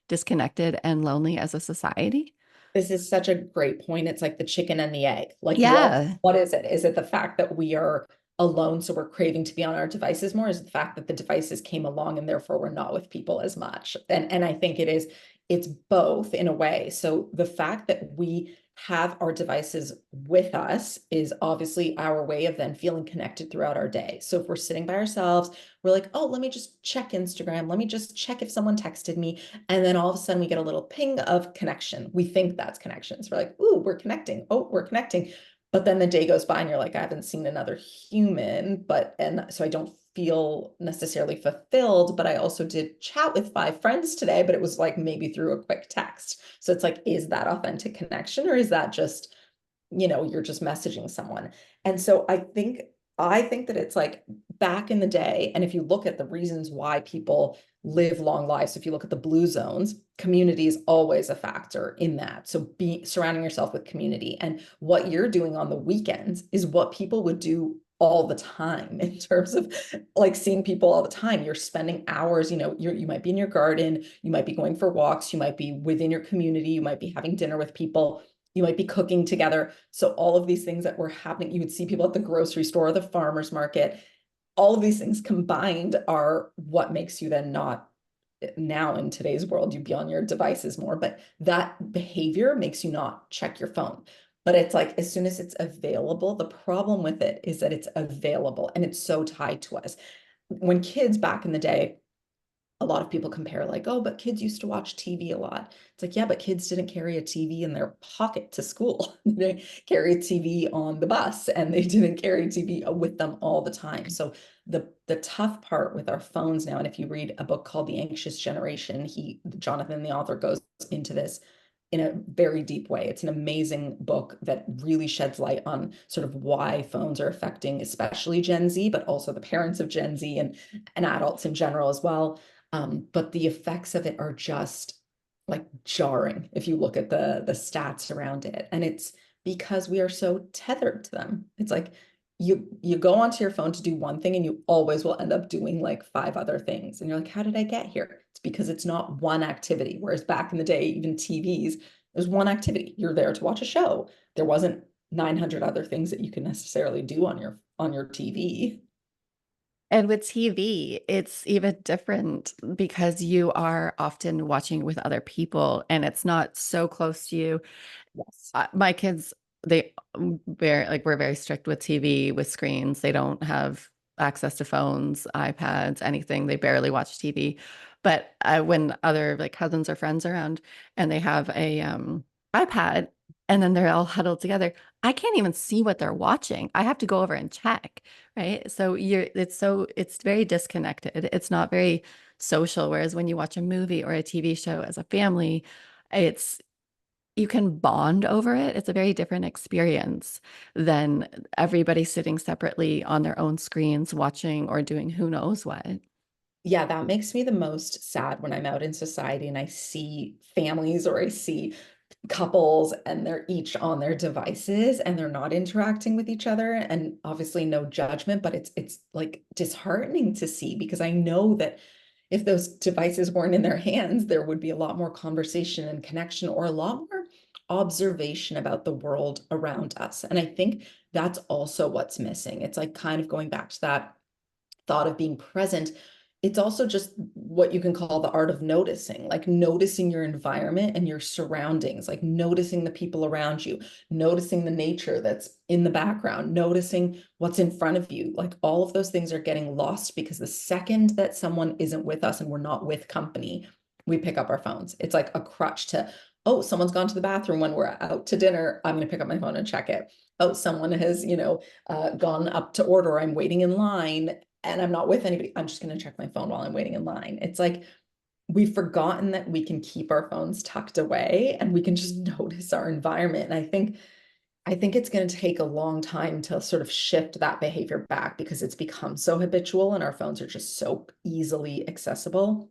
disconnected and lonely as a society? This is such a great point. It's like the chicken and the egg. Like Yeah. what is it? Is it the fact that we are alone, so we're craving to be on our devices more? Is it the fact that the devices came along and therefore we're not with people as much? And I think it's both in a way. So the fact that we have our devices with us is obviously our way of then feeling connected throughout our day. So if we're sitting by ourselves, we're like, oh, let me just check Instagram. Let me just check if someone texted me. And then all of a sudden we get a little ping of connection. We think that's connections. We're like, ooh, we're connecting. Oh, we're connecting. But then the day goes by and you're like, I haven't seen another human, and so I don't feel necessarily fulfilled, but I also did chat with 5 friends today, but it was like maybe through a quick text. So it's like, is that authentic connection or is that just, you're just messaging someone? And so I think that it's like back in the day, and if you look at the reasons why people live long lives, if you look at the blue zones, community is always a factor in that. So be surrounding yourself with community, and what you're doing on the weekends is what people would do all the time in terms of like seeing people all the time. You're spending hours, you might be in your garden, you might be going for walks, you might be within your community, you might be having dinner with people, you might be cooking together. So all of these things that were happening, you would see people at the grocery store, the farmer's market, all of these things combined are what makes you then not, now in today's world, you'd be on your devices more, but that behavior makes you not check your phone. But it's like as soon as it's available, the problem with it is that it's available and it's so tied to us. When kids back in the day, a lot of people compare like, oh, but kids used to watch TV a lot. It's like, yeah, but kids didn't carry a TV in their pocket to school. They carry a TV on the bus and they didn't carry TV with them all the time. So the tough part with our phones now, and if you read a book called The Anxious Generation, Jonathan, the author, goes into this in a very deep way. It's an amazing book that really sheds light on sort of why phones are affecting, especially Gen Z, but also the parents of Gen Z and adults in general as well. But the effects of it are just like jarring if you look at the stats around it. And it's because we are so tethered to them. It's like you go onto your phone to do one thing and you always will end up doing like five other things. And you're like, how did I get here? It's because it's not one activity. Whereas back in the day, even TVs, there's one activity. You're there to watch a show. There wasn't 900 other things that you can necessarily do on your TV. And with TV, it's even different because you are often watching with other people and it's not so close to you. Yes. My kids, they very like we're very strict with TV, with screens. They don't have access to phones, iPads, anything. They barely watch TV. But when other like cousins or friends are around and they have a iPad and then they're all huddled together, I can't even see what they're watching. I have to go over and check, right? So it's very disconnected. It's not very social. Whereas when you watch a movie or a TV show as a family, it's you can bond over it. It's a very different experience than everybody sitting separately on their own screens watching or doing who knows what. Yeah, that makes me the most sad when I'm out in society and I see families or I see couples and they're each on their devices and they're not interacting with each other, and obviously no judgment, but it's like disheartening to see because I know that if those devices weren't in their hands there would be a lot more conversation and connection, or a lot more observation about the world around us. And I think that's also what's missing. It's like kind of going back to that thought of being present. It's also just what you can call the art of noticing, like noticing your environment and your surroundings, like noticing the people around you, noticing the nature that's in the background, noticing what's in front of you. Like all of those things are getting lost because the second that someone isn't with us and we're not with company, we pick up our phones. It's like a crutch to, oh, someone's gone to the bathroom when we're out to dinner. I'm going to pick up my phone and check it. Oh, someone has, gone up to order. I'm waiting in line and I'm not with anybody. I'm just going to check my phone while I'm waiting in line. It's like we've forgotten that we can keep our phones tucked away and we can just notice our environment. And I think it's going to take a long time to sort of shift that behavior back because it's become so habitual and our phones are just so easily accessible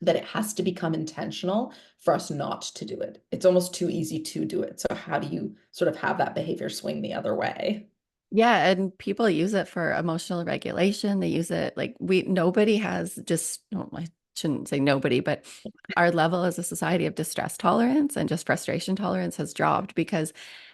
that it has to become intentional for us not to do it. It's almost too easy to do it. So how do you sort of have that behavior swing the other way? Yeah, and people use it for emotional regulation. They use it like nobody has just, no, I shouldn't say nobody, but our level as a society of distress tolerance and just frustration tolerance has dropped because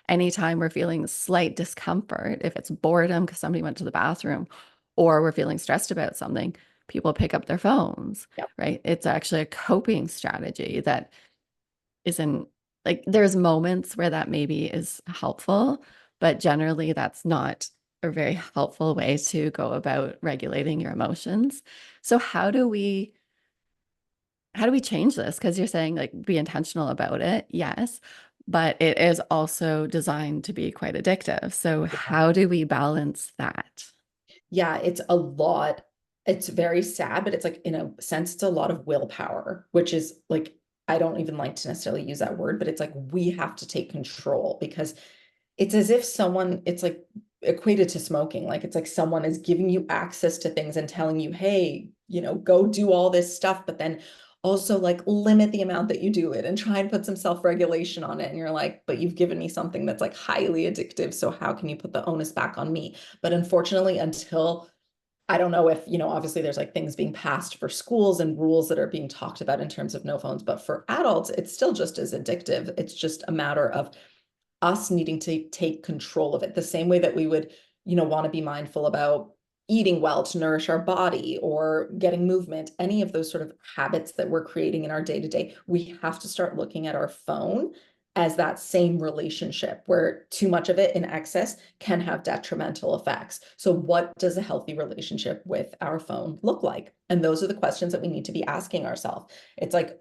anytime we're feeling slight discomfort, if it's boredom because somebody went to the bathroom or we're feeling stressed about something, people pick up their phones, Yep. right? It's actually a coping strategy that isn't like there's moments where that maybe is helpful, but generally that's not a very helpful way to go about regulating your emotions. So how do we change this? Because you're saying like be intentional about it, yes, but it is also designed to be quite addictive. So how do we balance that? Yeah, it's a lot. It's very sad, but it's like in a sense, it's a lot of willpower, which is like, I don't even like to necessarily use that word, but it's like we have to take control because it's as if it's like equated to smoking. Like it's like someone is giving you access to things and telling you, hey, go do all this stuff, but then also like limit the amount that you do it and try and put some self-regulation on it. And you're like, but you've given me something that's like highly addictive. So how can you put the onus back on me? But unfortunately, until I don't know if, obviously there's like things being passed for schools and rules that are being talked about in terms of no phones, but for adults, it's still just as addictive. It's just a matter of us needing to take control of it the same way that we would, want to be mindful about eating well to nourish our body or getting movement, any of those sort of habits that we're creating in our day to day. We have to start looking at our phone as that same relationship where too much of it in excess can have detrimental effects. So, what does a healthy relationship with our phone look like? And those are the questions that we need to be asking ourselves. It's like,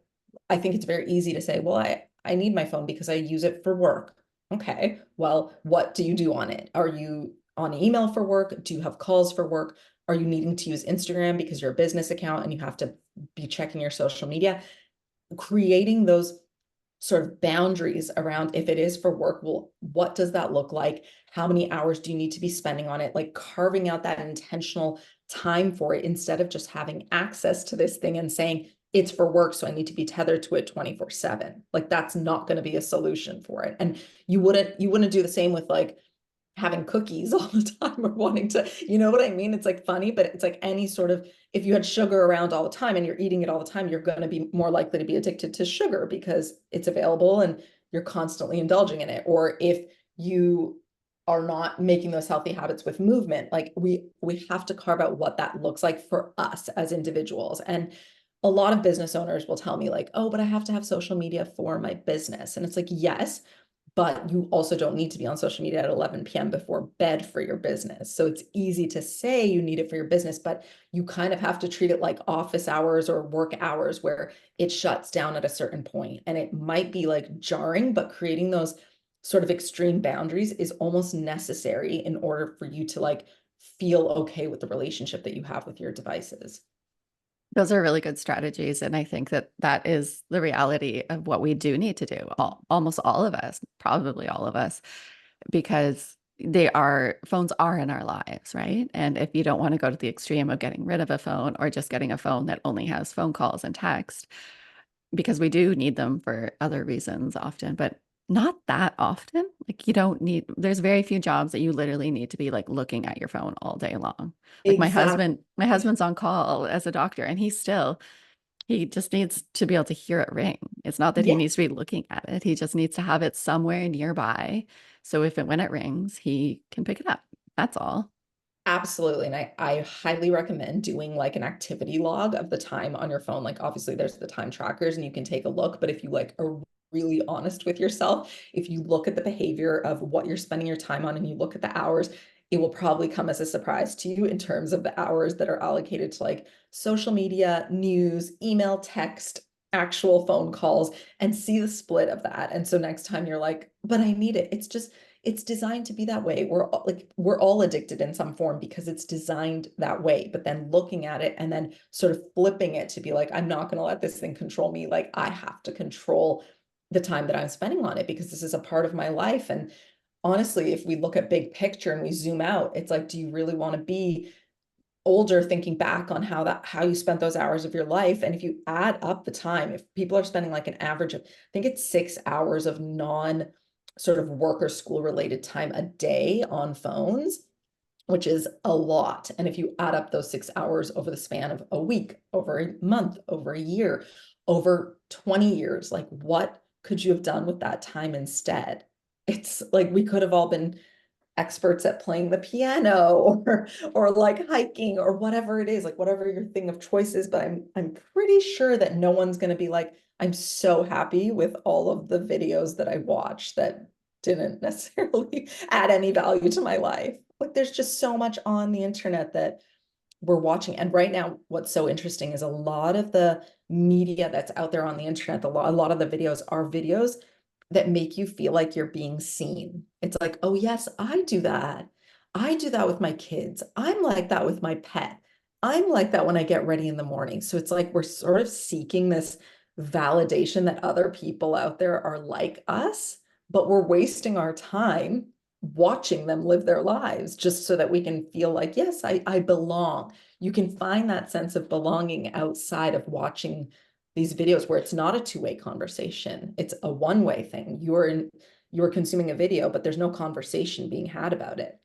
I think it's very easy to say, well, I need my phone because I use it for work. Okay, well, what do you do on it? Are you on email for work? Do you have calls for work? Are you needing to use Instagram because you're a business account and you have to be checking your social media? Creating those sort of boundaries around if it is for work, well, what does that look like? How many hours do you need to be spending on it? Like carving out that intentional time for it instead of just having access to this thing and saying, it's for work, so I need to be tethered to it 24/7. Like that's not going to be a solution for it. And you wouldn't do the same with like having cookies all the time or wanting to, you know what I mean? It's like funny, but it's like any sort of, if you had sugar around all the time and you're eating it all the time, you're going to be more likely to be addicted to sugar because it's available and you're constantly indulging in it. Or if you are not making those healthy habits with movement, like we have to carve out what that looks like for us as individuals. And a lot of business owners will tell me like, oh, but I have to have social media for my business. And it's like, yes, but you also don't need to be on social media at 11 p.m. before bed for your business. So it's easy to say you need it for your business, but you kind of have to treat it like office hours or work hours where it shuts down at a certain point. And it might be like jarring, but creating those sort of extreme boundaries is almost necessary in order for you to like feel okay with the relationship that you have with your devices. Those are really good strategies. And I think that that is the reality of what we do need to do, almost all of us, probably all of us, because phones are in our lives, right? And if you don't want to go to the extreme of getting rid of a phone or just getting a phone that only has phone calls and text, because we do need them for other reasons often, but not that often. Like you don't need, there's very few jobs that you literally need to be like looking at your phone all day long. Like Exactly. my husband's on call as a doctor and he just needs to be able to hear it ring. It's not that he Yeah. needs to be looking at it. He just needs to have it somewhere nearby. So when it rings, he can pick it up. That's all. Absolutely. And I highly recommend doing like an activity log of the time on your phone. Like obviously there's the time trackers and you can take a look, but if you like are really honest with yourself, if you look at the behavior of what you're spending your time on and you look at the hours, it will probably come as a surprise to you in terms of the hours that are allocated to like social media, news, email, text, actual phone calls, and see the split of that. And so next time you're like, but I need it. It's just it's designed to be that way. We're all addicted in some form because it's designed that way. But then looking at it and then sort of flipping it to be like, I'm not going to let this thing control me. Like I have to control the time that I'm spending on it because this is a part of my life. And honestly, if we look at big picture and we zoom out, it's like, do you really want to be older thinking back on how you spent those hours of your life? And if you add up the time, if people are spending like an average of, I think it's 6 hours of non sort of work or school related time a day on phones, which is a lot. And if you add up those 6 hours over the span of a week, over a month, over a year, over 20 years, like what could you have done with that time instead? It's like we could have all been experts at playing the piano or like hiking or whatever it is, like whatever your thing of choice is. But I'm pretty sure that no one's going to be like, I'm so happy with all of the videos that I watched that didn't necessarily add any value to my life. Like there's just so much on the internet that we're watching. And right now, what's so interesting is a lot of the media that's out there on the internet, a lot of the videos are videos that make you feel like you're being seen. It's like, oh, yes, I do that. I do that with my kids. I'm like that with my pet. I'm like that when I get ready in the morning. So it's like we're sort of seeking this validation that other people out there are like us, but we're wasting our time watching them live their lives just so that we can feel like, yes, I belong. You can find that sense of belonging outside of watching these videos where it's not a two-way conversation. It's a one-way thing. You're consuming a video, but there's no conversation being had about it.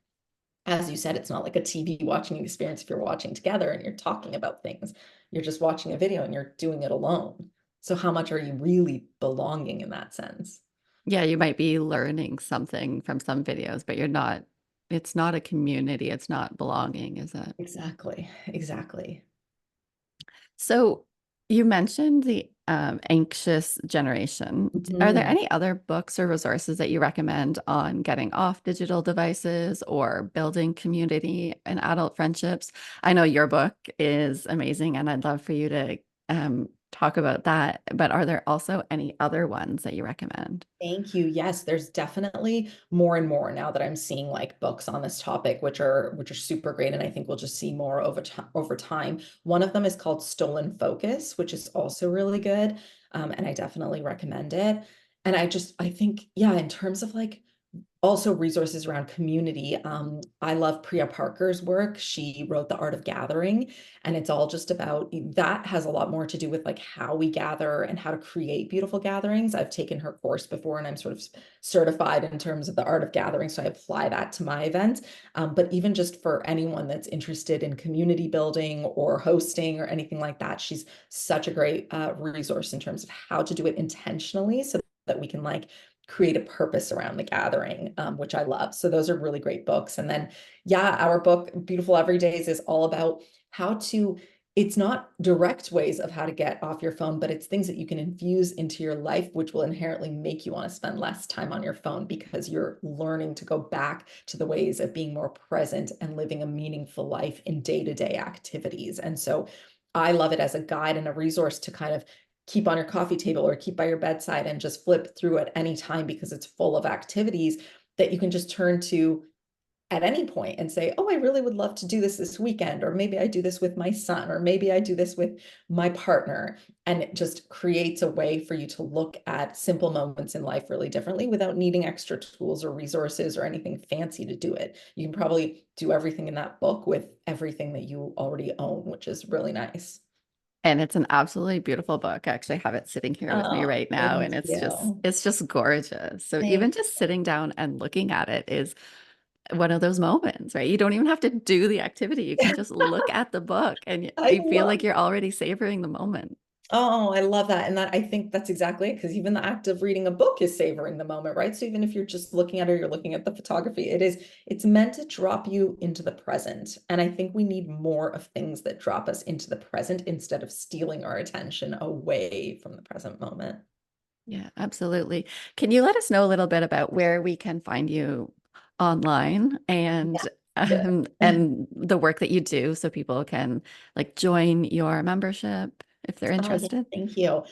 As you said, it's not like a TV watching experience if you're watching together and you're talking about things. You're just watching a video and you're doing it alone. So how much are you really belonging in that sense? Yeah, you might be learning something from some videos, but it's not a community. It's not belonging, is it? Exactly. Exactly. So You mentioned the anxious generation. Are there Mhm. any other books or resources that you recommend on getting off digital devices or building community and adult friendships? I know your book is amazing, and I'd love for you to talk about that. But are there also any other ones that you recommend? Thank you. Yes, there's definitely more and more now that I'm seeing like books on this topic, which are super great, and I think we'll just see more over time. One of them is called Stolen Focus, which is also really good, and I definitely recommend it. And I think, yeah, in terms of like also resources around community. I love Priya Parker's work. She wrote The Art of Gathering, and it's all just about that has a lot more to do with like how we gather and how to create beautiful gatherings. I've taken her course before and I'm sort of certified in terms of the art of gathering. So I apply that to my events. But even just for anyone that's interested in community building or hosting or anything like that, she's such a great resource in terms of how to do it intentionally so that we can like create a purpose around the gathering, which I love. So those are really great books. And then, yeah, our book, Beautiful Everydays, is all about how to, it's not direct ways of how to get off your phone, but it's things that you can infuse into your life, which will inherently make you want to spend less time on your phone because you're learning to go back to the ways of being more present and living a meaningful life in day-to-day activities. And so I love it as a guide and a resource to kind of keep on your coffee table or keep by your bedside and just flip through at any time because it's full of activities that you can just turn to at any point and say, oh, I really would love to do this weekend, or maybe I do this with my son, or maybe I do this with my partner. And it just creates a way for you to look at simple moments in life really differently without needing extra tools or resources or anything fancy to do it. You can probably do everything in that book with everything that you already own, which is really nice. And it's an absolutely beautiful book. I actually have it sitting here with me Oh, right now, thank and you. it's just gorgeous. So Thank even just sitting down and looking at it is one of those moments, right? You don't even have to do the activity. You can you. just look at the book and I you feel love like you're already savoring the moment. Oh, I love that. And that I think that's exactly it. Because even the act of reading a book is savoring the moment, right? So even if you're just looking at it, you're looking at the photography, it's meant to drop you into the present. And I think we need more of things that drop us into the present instead of stealing our attention away from the present moment. Yeah, absolutely. Can you let us know a little bit about where we can find you online Yeah. and the work that you do so people can like join your membership if they're Oh, yeah, interested? thank you.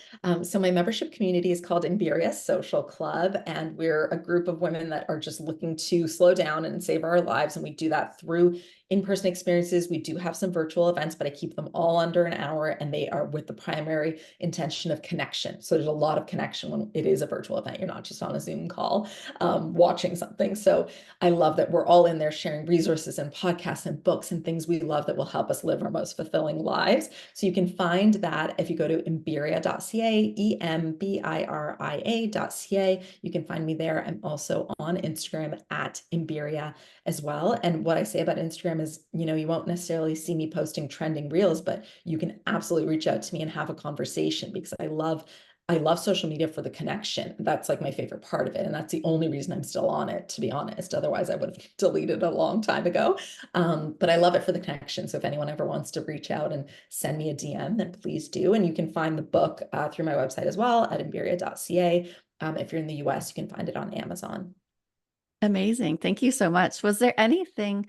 So my membership community is called Imberia Social Club, and we're a group of women that are just looking to slow down and save our lives. And we do that through in-person experiences. We do have some virtual events, but I keep them all under an hour, and they are with the primary intention of connection. So there's a lot of connection when it is a virtual event. You're not just on a Zoom call watching something. So I love that we're all in there sharing resources and podcasts and books and things we love that will help us live our most fulfilling lives. So you can find that if you go to embiria.ca, embiria.ca. You can find me there. I'm also on Instagram at Embiria as well. And what I say about Instagram is, you won't necessarily see me posting trending reels, but you can absolutely reach out to me and have a conversation because I love social media for the connection. That's like my favorite part of it. And that's the only reason I'm still on it, to be honest. Otherwise, I would have deleted a long time ago. But I love it for the connection. So if anyone ever wants to reach out and send me a DM, then please do. And you can find the book through my website as well at embiria.ca. If you're in the US, you can find it on Amazon. Amazing. Thank you so much. Was there anything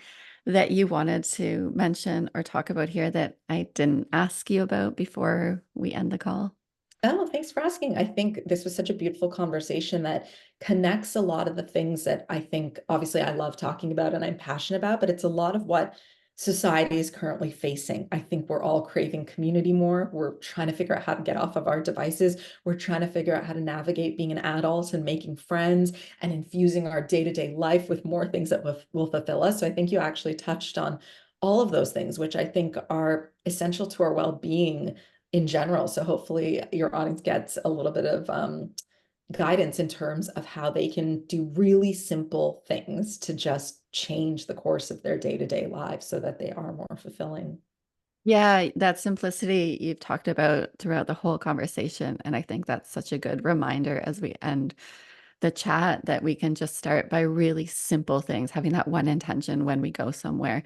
that you wanted to mention or talk about here that I didn't ask you about before we end the call? Oh, thanks for asking. I think this was such a beautiful conversation that connects a lot of the things that I think, obviously, I love talking about and I'm passionate about, but it's a lot of what society is currently facing. I think we're all craving community more. We're trying to figure out how to get off of our devices. We're trying to figure out how to navigate being an adult and making friends and infusing our day-to-day life with more things that will fulfill us. So I think you actually touched on all of those things, which I think are essential to our well-being in general. So hopefully your audience gets a little bit of guidance in terms of how they can do really simple things to just change the course of their day-to-day lives so that they are more fulfilling. Yeah, that simplicity you've talked about throughout the whole conversation. And I think that's such a good reminder as we end the chat that we can just start by really simple things, having that one intention when we go somewhere.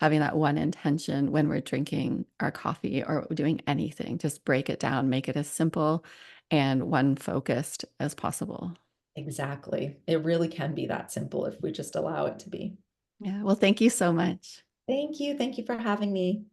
having that one intention when we're drinking our coffee or doing anything. Just break it down, make it as simple and one focused as possible. Exactly. It really can be that simple if we just allow it to be. Yeah. Well, thank you so much. Thank you. Thank you for having me.